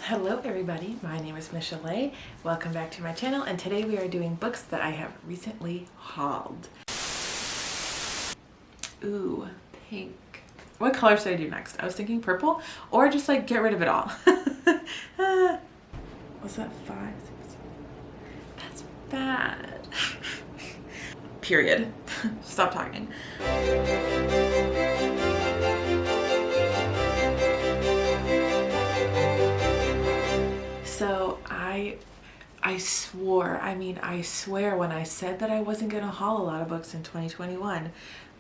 Hello everybody, my name is Michelle. Welcome back to my channel, and today we are doing books that I have recently hauled. Ooh, pink. What color should I do next? I was thinking purple, or just like get rid of it all. Was that 5, 6? That's bad. Period. Stop talking. So I swear when I said that I wasn't gonna haul a lot of books in 2021,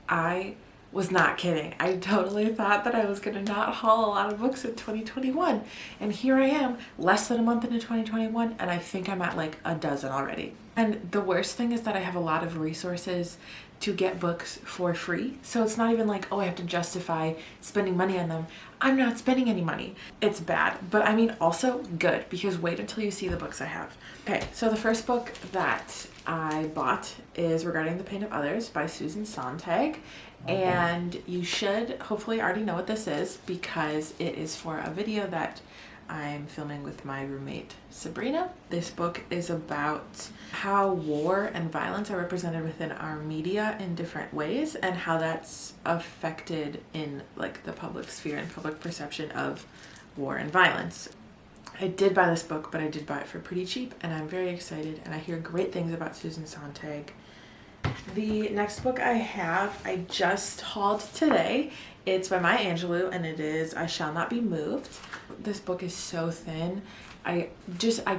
I was not kidding. I totally thought that I was gonna not haul a lot of books in 2021. And here I am, less than a month into 2021, and I think I'm at like a dozen already. And the worst thing is that I have a lot of resources to get books for free. So it's not even like, oh, I have to justify spending money on them. I'm not spending any money. It's bad, but I mean also good, because wait until you see the books I have. Okay, so the first book that I bought is Regarding the Pain of Others by Susan Sontag. And you should hopefully already know what this is, because it is for a video that I'm filming with my roommate Sabrina. This book is about how war and violence are represented within our media in different ways, and how that's affected in like the public sphere and public perception of war and violence. I did buy this book, but I did buy it for pretty cheap, and I'm very excited, and I hear great things about Susan Sontag. The next book I have, I just hauled today. It's by Maya Angelou, and it is I Shall Not Be Moved. This book is so thin. I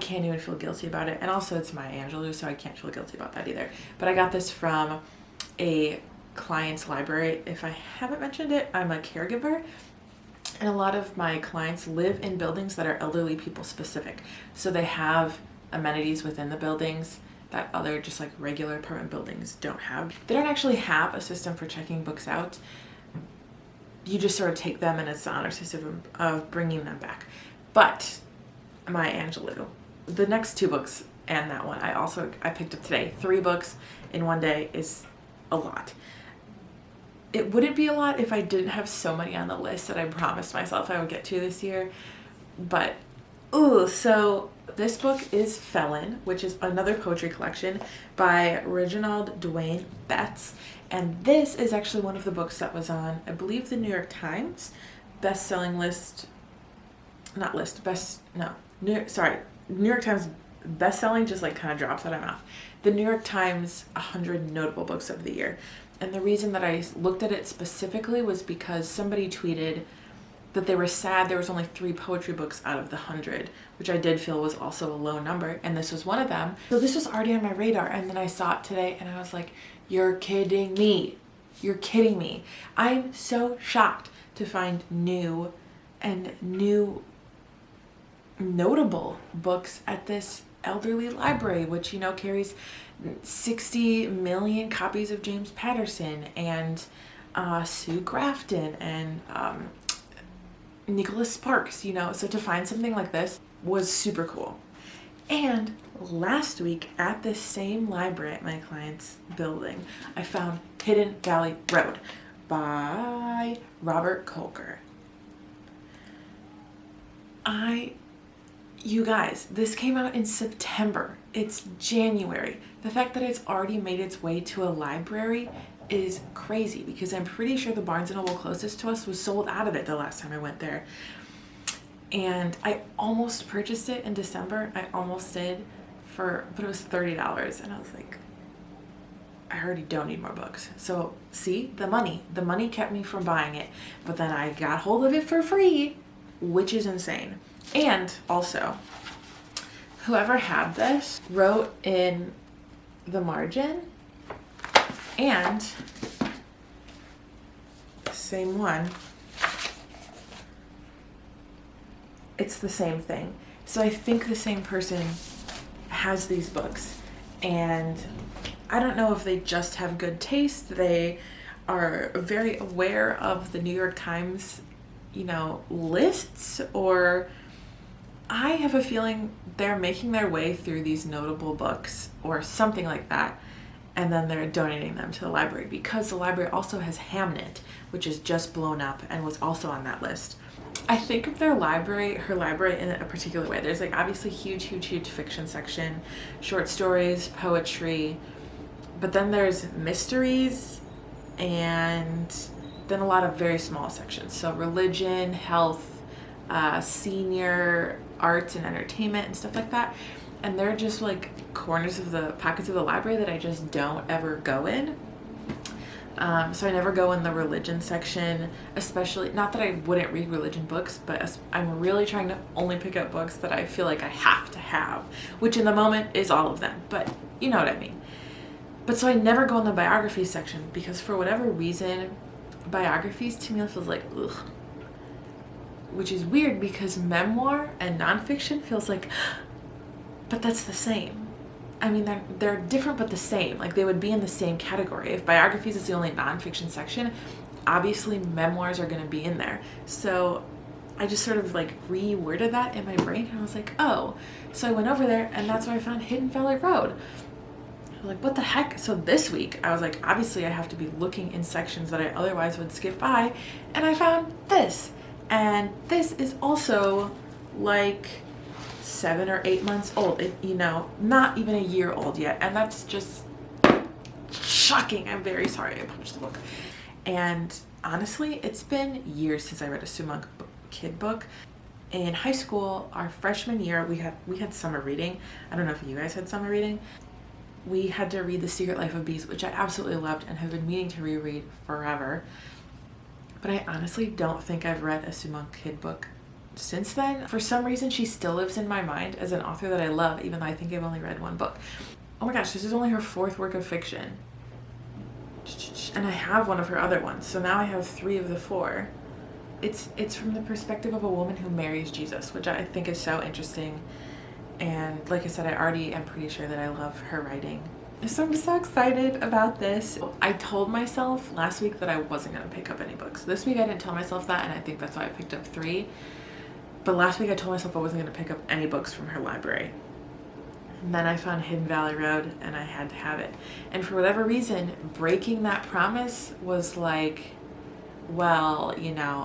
can't even feel guilty about it. And also it's Maya Angelou, so I can't feel guilty about that either. But I got this from a client's library. If I haven't mentioned it, I'm a caregiver. And a lot of my clients live in buildings that are elderly people specific. So they have amenities within the buildings that other just like regular apartment buildings don't have. They don't actually have a system for checking books out. You just sort of take them, and it's the honor system of bringing them back. But Maya Angelou, the next 2 books and that one I picked up today. 3 books in one day is a lot. It wouldn't be a lot if I didn't have so many on the list that I promised myself I would get to this year. But ooh, so this book is Felon, which is another poetry collection by Reginald Dwayne Betts. And this is actually one of the books that was on, I believe, the New York Times best-selling list. New York Times best-selling just like kind of drops out of my mouth. The New York Times 100 Notable Books of the Year. And the reason that I looked at it specifically was because somebody tweeted that they were sad there was only 3 poetry books out of the 100, which I did feel was also a low number, and this was one of them. So this was already on my radar, and then I saw it today, and I was like, you're kidding me. You're kidding me. I'm so shocked to find new notable books at this elderly library, which, you know, carries 60 million copies of James Patterson and Sue Grafton and Nicholas Sparks, you know. So to find something like this was super cool. And last week at this same library at my client's building, I found Hidden Valley Road by Robert Kolker. You guys, this came out in September. It's January. The fact that it's already made its way to a library is crazy, because I'm pretty sure the Barnes & Noble closest to us was sold out of it the last time I went there. And I almost purchased it in December. I almost did, but it was $30, and I was like, I already don't need more books. So see, the money kept me from buying it, but then I got hold of it for free, which is insane. And also, whoever had this wrote in the margin, and same one, it's the same thing. So I think the same person has these books, and I don't know if they just have good taste. They are very aware of the New York Times, you know, lists, or I have a feeling they're making their way through these notable books or something like that, and then they're donating them to the library, because the library also has Hamnet, which is just blown up and was also on that list. I think of her library in a particular way. There's like obviously huge fiction section, short stories, poetry, but then there's mysteries, and then a lot of very small sections. So religion, health, senior, arts and entertainment and stuff like that. And they're just like corners of the pockets of the library that I just don't ever go in. So I never go in the religion section, especially, not that I wouldn't read religion books, but I'm really trying to only pick up books that I feel like I have to have, which in the moment is all of them, but you know what I mean. But so I never go in the biography section because for whatever reason, biographies to me feels like, ugh. Which is weird because memoir and nonfiction feels like, but that's the same. I mean, they're different but the same. Like they would be in the same category. If biographies is the only nonfiction section, obviously memoirs are going to be in there. So I just sort of like reworded that in my brain and I was like, oh. So I went over there and that's where I found Hidden Valley Road. I was like, what the heck? So this week I was like, obviously I have to be looking in sections that I otherwise would skip by, and I found this. And this is also like 7 or 8 months old, not even a year old yet, and that's just shocking. I'm very sorry I published the book. And honestly, it's been years since I read a Sue Monk kid book. In high school, our freshman year, we had summer reading. I don't know if you guys had summer reading. We had to read The Secret Life of Bees, which I absolutely loved and have been meaning to reread forever. But I honestly don't think I've read a Sue Monk kid book since then. For some reason, she still lives in my mind as an author that I love, even though I think I've only read one book. Oh my gosh, this is only her 4th work of fiction. And I have one of her other ones, so now I have 3 of the 4. It's from the perspective of a woman who marries Jesus, which I think is so interesting. And like I said, I already am pretty sure that I love her writing. So I'm so excited about this. I told myself last week that I wasn't going to pick up any books. This week I didn't tell myself that, and I think that's why I picked up 3. But last week I told myself I wasn't going to pick up any books from her library. And then I found Hidden Valley Road and I had to have it. And for whatever reason, breaking that promise was like, well,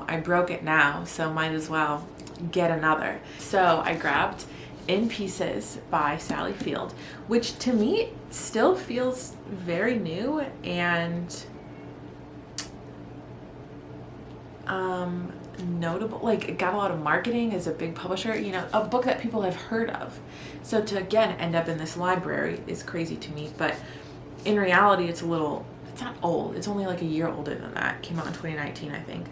I broke it now, so might as well get another. So I grabbed In Pieces by Sally Field, which to me still feels very new and notable. Like it got a lot of marketing as a big publisher, a book that people have heard of. So to again end up in this library is crazy to me, but in reality it's not old. It's only like a year older than that. It came out in 2019, I think.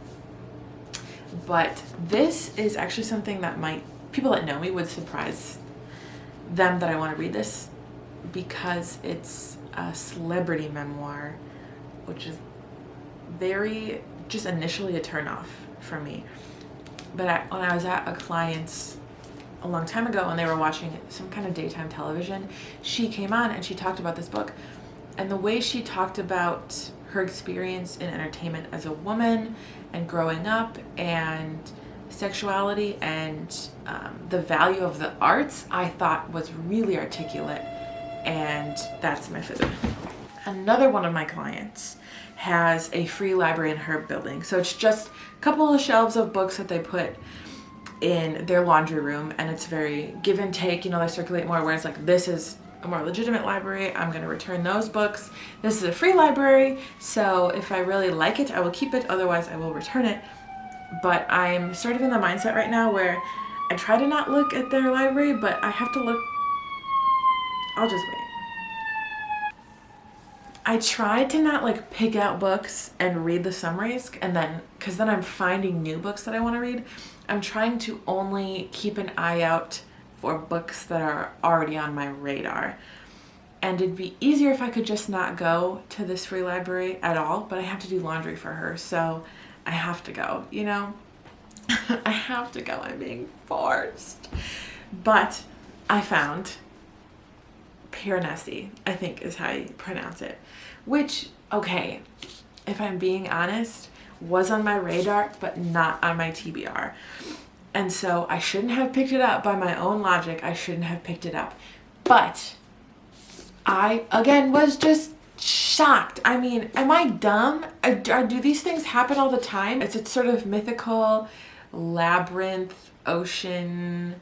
But this is actually something that people that know me would surprise them that I want to read this, because it's a celebrity memoir, which is very just initially a turnoff for me. But when I was at a client's a long time ago and they were watching some kind of daytime television, she came on and she talked about this book. And the way she talked about her experience in entertainment as a woman and growing up and sexuality and the value of the arts, I thought was really articulate, and that's my food. Another one of my clients has a free library in her building. So it's just a couple of shelves of books that they put in their laundry room, and it's very give and take, they circulate more, whereas like this is a more legitimate library. I'm going to return those books. This is a free library, so if I really like it, I will keep it, otherwise I will return it. But I'm sort of in the mindset right now where I try to not look at their library, but I have to look. I'll just wait. I tried to not pick out books and read the summaries, and then because then I'm finding new books that I want to read. I'm trying to only keep an eye out for books that are already on my radar. And it'd be easier if I could just not go to this free library at all, but I have to do laundry for her, so I have to go, I have to go. I'm being forced. But I found Piranesi, I think is how you pronounce it, which, okay, if I'm being honest, was on my radar, but not on my TBR. And so I shouldn't have picked it up. By my own logic, I shouldn't have picked it up. But I, again, was just shocked. I mean, am I dumb? Do these things happen all the time? It's sort of mythical labyrinth, ocean,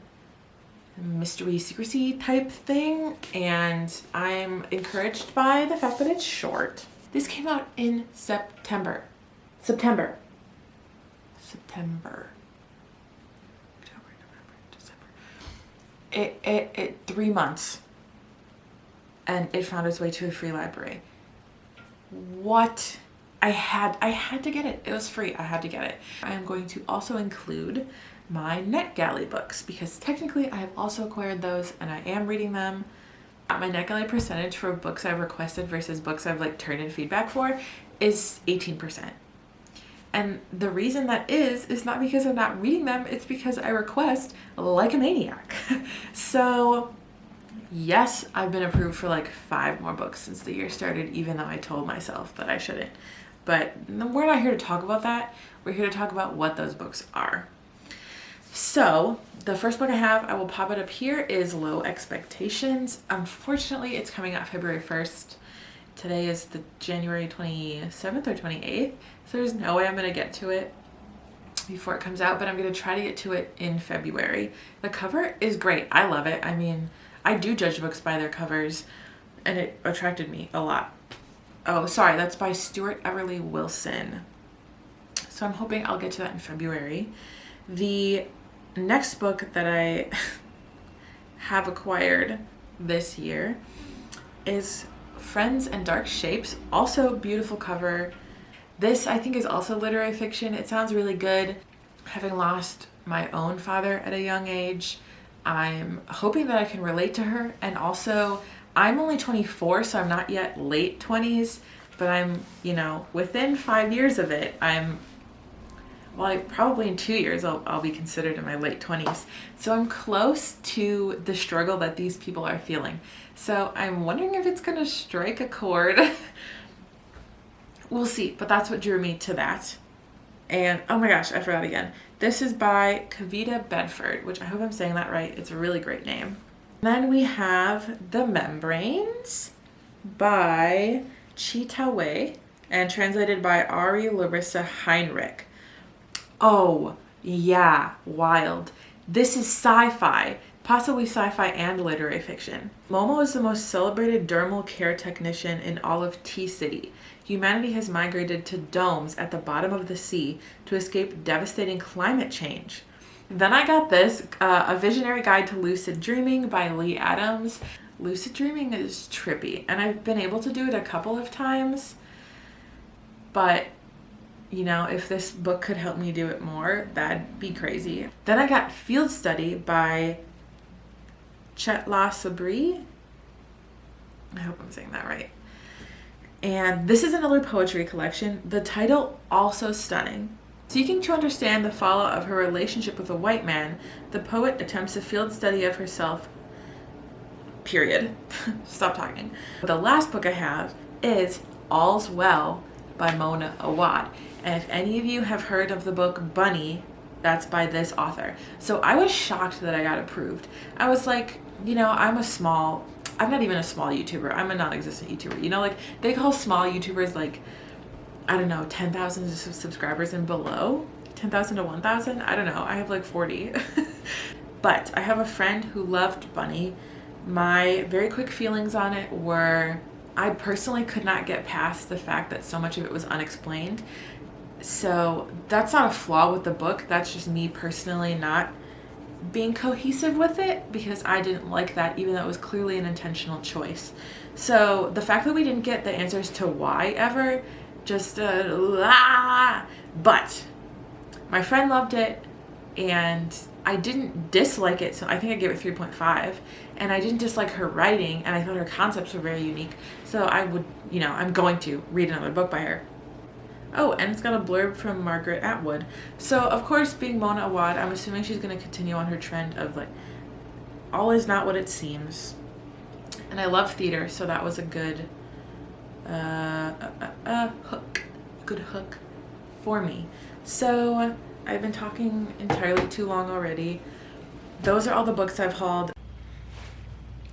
mystery, secrecy type thing, and I'm encouraged by the fact that it's short. This came out in September. October, November, December. It 3 months, and it found its way to a free library. What? I had to get it. It was free. I had to get it. I am going to also include my NetGalley books because technically I have also acquired those and I am reading them. My NetGalley percentage for books I've requested versus books I've like turned in feedback for is 18%. And the reason that is not because I'm not reading them, it's because I request like a maniac. So yes, I've been approved for like 5 more books since the year started, even though I told myself that I shouldn't. But we're not here to talk about that. We're here to talk about what those books are. So the first book I have, I will pop it up here, is Low Expectations. Unfortunately, it's coming out February 1st. Today is the January 27th or 28th. So there's no way I'm going to get to it before it comes out, but I'm going to try to get to it in February. The cover is great. I love it. I mean, I do judge books by their covers, and it attracted me a lot. Oh, sorry, that's by Stuart Everly Wilson. So I'm hoping I'll get to that in February. The next book that I have acquired this year is Friends and Dark Shapes. Also beautiful cover. This I think is also literary fiction. It sounds really good. Having lost my own father at a young age, I'm hoping that I can relate to her, and also I'm only 24, so I'm not yet late 20s, but I'm, within 5 years of it. Probably in 2 years I'll be considered in my late 20s. So I'm close to the struggle that these people are feeling. So I'm wondering if it's gonna strike a chord. We'll see, but that's what drew me to that. And oh my gosh, I forgot again. This is by Kavita Bedford, which I hope I'm saying that right. It's a really great name. Then we have The Membranes by Chi Ta Wei and translated by Ari Larissa Heinrich. Oh, yeah, wild. This is sci-fi, possibly sci-fi and literary fiction. Momo is the most celebrated dermal care technician in all of T-City. Humanity has migrated to domes at the bottom of the sea to escape devastating climate change. Then I got this, A Visionary Guide to Lucid Dreaming by Lee Adams. Lucid Dreaming is trippy, and I've been able to do it a couple of times, but if this book could help me do it more, that'd be crazy. Then I got Field Study by Chetla Sabri. I hope I'm saying that right. And this is another poetry collection. The title also stunning. Seeking to understand the fallout of her relationship with a white man, the poet attempts a field study of herself. Period. Stop talking. The last book I have is All's Well by Mona Awad. And if any of you have heard of the book Bunny, that's by this author. So I was shocked that I got approved. I was like, I'm not even a small YouTuber. I'm a non-existent YouTuber. They call small YouTubers 10,000 subscribers and below. 10,000 to 1,000? I don't know. I have 40. But I have a friend who loved Bunny. My very quick feelings on it were, I personally could not get past the fact that so much of it was unexplained. So that's not a flaw with the book. That's just me personally not being cohesive with it, because I didn't like that, even though it was clearly an intentional choice. So the fact that we didn't get the answers to why ever, but my friend loved it, and I didn't dislike it, so I think I gave it 3.5, and I didn't dislike her writing, and I thought her concepts were very unique, so I would, I'm going to read another book by her. Oh, and it's got a blurb from Margaret Atwood. So, of course, being Mona Awad, I'm assuming she's going to continue on her trend of, all is not what it seems. And I love theater, so that was a good hook for me. So, I've been talking entirely too long already. Those are all the books I've hauled.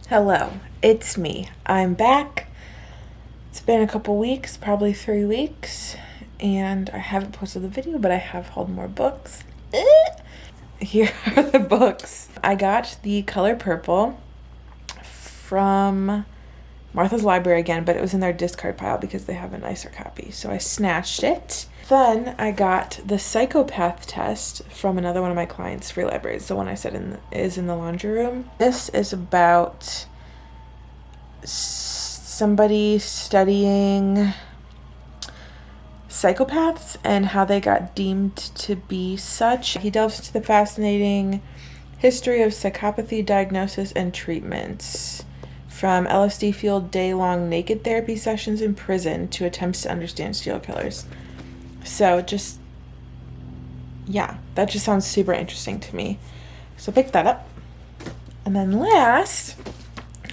Hello, it's me. I'm back. It's been a couple weeks, probably 3 weeks. And I haven't posted the video, but I have hauled more books. Here are the books. I got The Color Purple from Martha's Library again, but it was in their discard pile because they have a nicer copy, so I snatched it. Then I got The Psychopath Test from another one of my clients' free libraries. The one I said is in the laundry room. This is about somebody studying psychopaths and how they got deemed to be such. He delves into the fascinating history of psychopathy diagnosis and treatments, from LSD-fueled day-long naked therapy sessions in prison to attempts to understand serial killers. So just, yeah, that just sounds super interesting to me. So pick that up. And then last,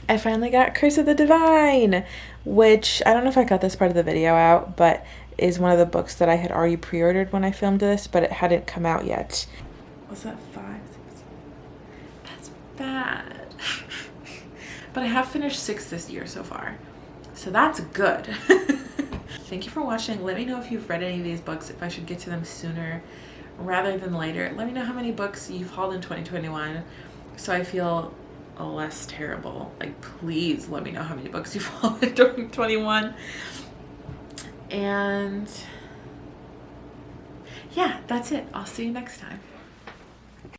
I finally got Curse of the Divine, which I don't know if I got this part of the video out, but is one of the books that I had already pre-ordered when I filmed this, but it hadn't come out yet. Was that 5? That's bad. But I have finished 6 this year so far, so that's good. Thank you for watching. Let me know if you've read any of these books, if I should get to them sooner rather than later. Let me know how many books you've hauled in 2021 so I feel less terrible. Like, please let me know how many books you've hauled in 2021. And yeah, that's it. I'll see you next time.